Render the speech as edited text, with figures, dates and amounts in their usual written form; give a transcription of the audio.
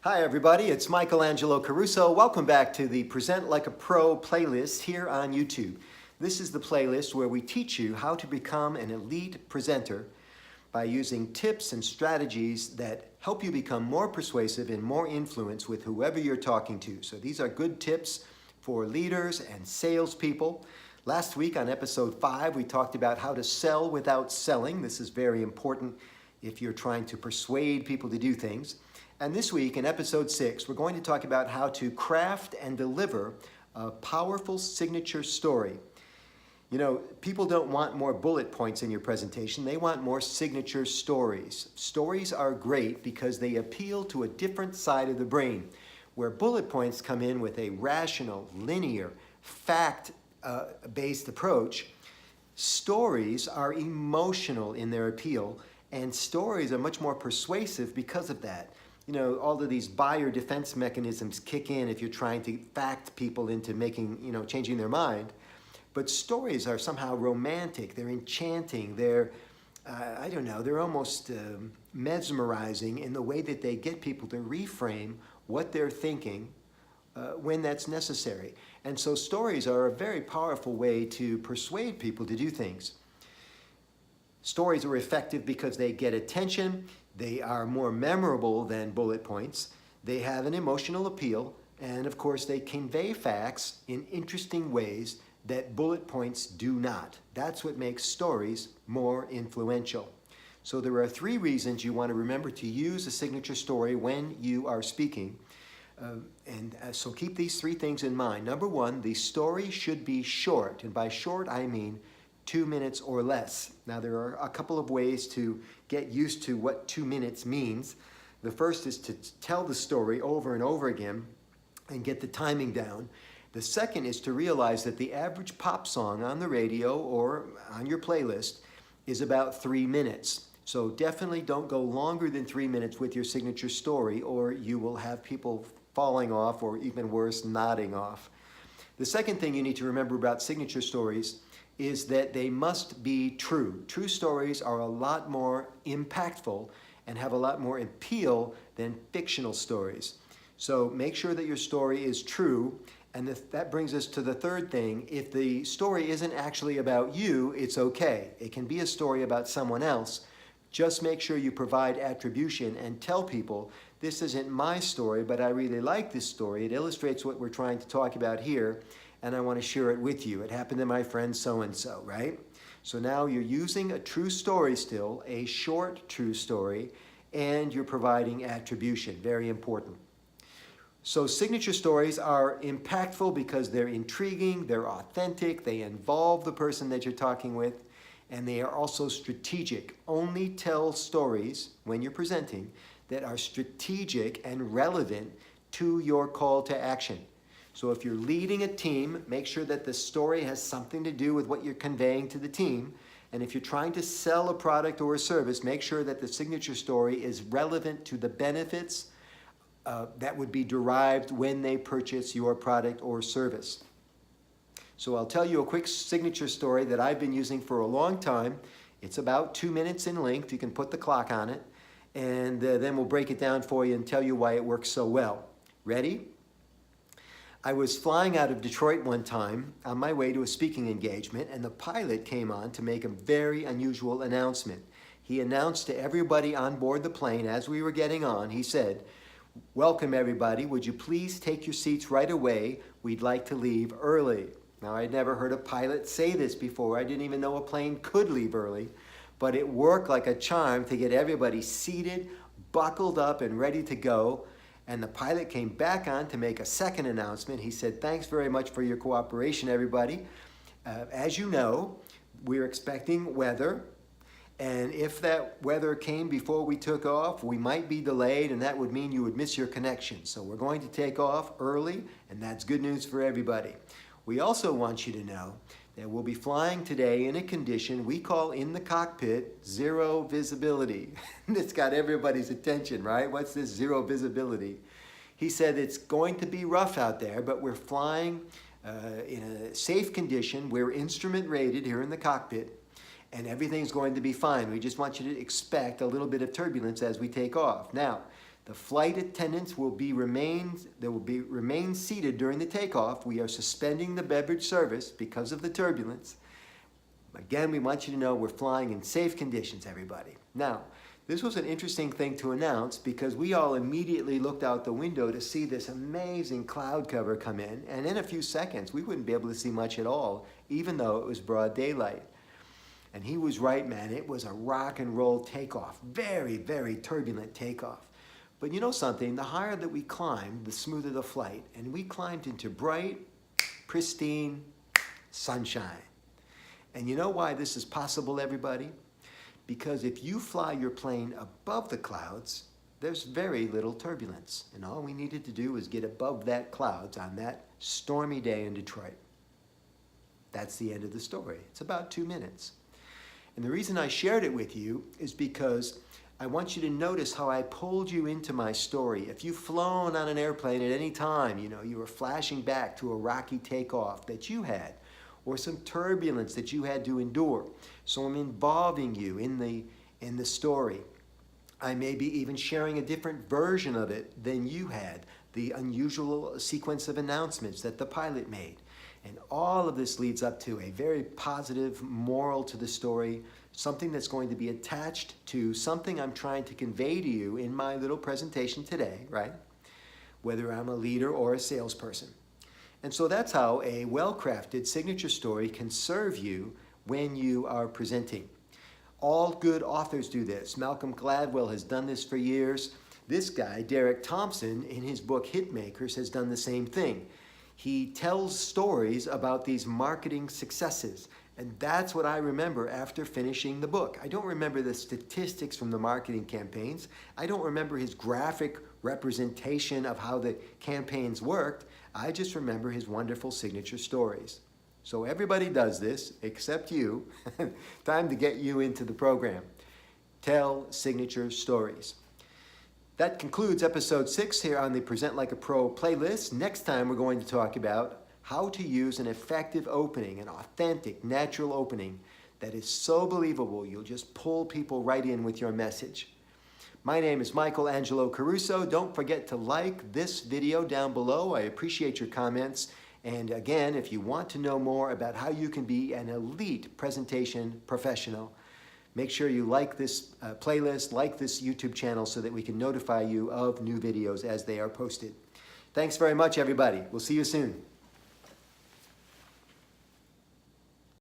Hi everybody, it's Michael Angelo Caruso. Welcome back to the Present Like a Pro playlist here on YouTube. This is the playlist where we teach you how to become an elite presenter by using tips and strategies that help you become more persuasive and more influence with whoever you're talking to. So these are good tips for leaders and salespeople. Last week on episode 5, we talked about how to sell without selling. This is very important if you're trying to persuade people to do things. And this week in episode 6, we're going to talk about how to craft and deliver a powerful signature story. You know, people don't want more bullet points in your presentation. They want more signature stories. Stories are great because they appeal to a different side of the brain, where bullet points come in with a rational, linear, fact-based approach. Stories are emotional in their appeal, and stories are much more persuasive because of that. You know, all of these buyer defense mechanisms kick in if you're trying to fact people into changing their mind. But stories are somehow romantic, they're enchanting, they're almost mesmerizing in the way that they get people to reframe what they're thinking when that's necessary. And so stories are a very powerful way to persuade people to do things. Stories are effective because they get attention, they are more memorable than bullet points, they have an emotional appeal, and of course they convey facts in interesting ways that bullet points do not. That's what makes stories more influential. So there are 3 reasons you want to remember to use a signature story when you are speaking. So keep these 3 things in mind. Number 1, the story should be short, and by short I mean 2 minutes or less. Now there are a couple of ways to get used to what 2 minutes means. The first is to tell the story over and over again and get the timing down. The second is to realize that the average pop song on the radio or on your playlist is about 3 minutes. So definitely don't go longer than 3 minutes with your signature story, or you will have people falling off, or even worse, nodding off. The second thing you need to remember about signature stories is that they must be true. True stories are a lot more impactful and have a lot more appeal than fictional stories. So make sure that your story is true, and that brings us to the third thing. If the story isn't actually about you, it's okay. It can be a story about someone else. Just make sure you provide attribution and tell people, this isn't my story, but I really like this story. It illustrates what we're trying to talk about here, and I want to share it with you. It happened to my friend so-and-so, right? So now you're using a true story still, a short true story, and you're providing attribution. Very important. So signature stories are impactful because they're intriguing, they're authentic, they involve the person that you're talking with, and they are also strategic. Only tell stories when you're presenting that are strategic and relevant to your call to action. So if you're leading a team, make sure that the story has something to do with what you're conveying to the team. And if you're trying to sell a product or a service, make sure that the signature story is relevant to the benefits that would be derived when they purchase your product or service. So I'll tell you a quick signature story that I've been using for a long time. It's about 2 minutes in length. You can put the clock on it, and then we'll break it down for you and tell you why it works so well. Ready? I was flying out of Detroit one time on my way to a speaking engagement, and the pilot came on to make a very unusual announcement. He announced to everybody on board the plane as we were getting on, he said, "Welcome everybody, would you please take your seats right away? We'd like to leave early." Now I'd never heard a pilot say this before. I didn't even know a plane could leave early, but it worked like a charm to get everybody seated, buckled up, and ready to go. And the pilot came back on to make a second announcement. He said, "Thanks very much for your cooperation, everybody. As you know, we're expecting weather. And if that weather came before we took off, we might be delayed, and that would mean you would miss your connection. So we're going to take off early, and that's good news for everybody. We also want you to know that we'll be flying today in a condition we call in the cockpit zero visibility." It's got everybody's attention, right? What's this zero visibility? He said it's going to be rough out there, but we're flying in a safe condition. We're instrument rated here in the cockpit, and everything's going to be fine. We just want you to expect a little bit of turbulence as we take off. Now, The flight attendants will remain seated during the takeoff. We are suspending the beverage service because of the turbulence. Again, we want you to know we're flying in safe conditions, everybody. Now, this was an interesting thing to announce because we all immediately looked out the window to see this amazing cloud cover come in, and in a few seconds we wouldn't be able to see much at all, even though it was broad daylight. And he was right, man. It was a rock and roll takeoff. Very, very turbulent takeoff. But you know something? The higher that we climbed, the smoother the flight. And we climbed into bright, pristine sunshine. And you know why this is possible, everybody? Because if you fly your plane above the clouds, there's very little turbulence. And all we needed to do was get above that clouds on that stormy day in Detroit. That's the end of the story. It's about 2 minutes. And the reason I shared it with you is because I want you to notice how I pulled you into my story. If you've flown on an airplane at any time, you know, you were flashing back to a rocky takeoff that you had, or some turbulence that you had to endure. So I'm involving you in the story. I may be even sharing a different version of it than you had, the unusual sequence of announcements that the pilot made. And all of this leads up to a very positive moral to the story, something that's going to be attached to something I'm trying to convey to you in my little presentation today, right? Whether I'm a leader or a salesperson. And so that's how a well-crafted signature story can serve you when you are presenting. All good authors do this. Malcolm Gladwell has done this for years. This guy, Derek Thompson, in his book Hitmakers, has done the same thing. He tells stories about these marketing successes. And that's what I remember after finishing the book. I don't remember the statistics from the marketing campaigns. I don't remember his graphic representation of how the campaigns worked. I just remember his wonderful signature stories. So everybody does this except you. Time to get you into the program. Tell signature stories. That concludes episode 6 here on the Present Like a Pro playlist. Next time we're going to talk about how to use an effective opening, an authentic, natural opening that is so believable you'll just pull people right in with your message. My name is Michael Angelo Caruso. Don't forget to like this video down below. I appreciate your comments. And again, if you want to know more about how you can be an elite presentation professional, make sure you like this playlist, like this YouTube channel so that we can notify you of new videos as they are posted. Thanks very much, everybody. We'll see you soon.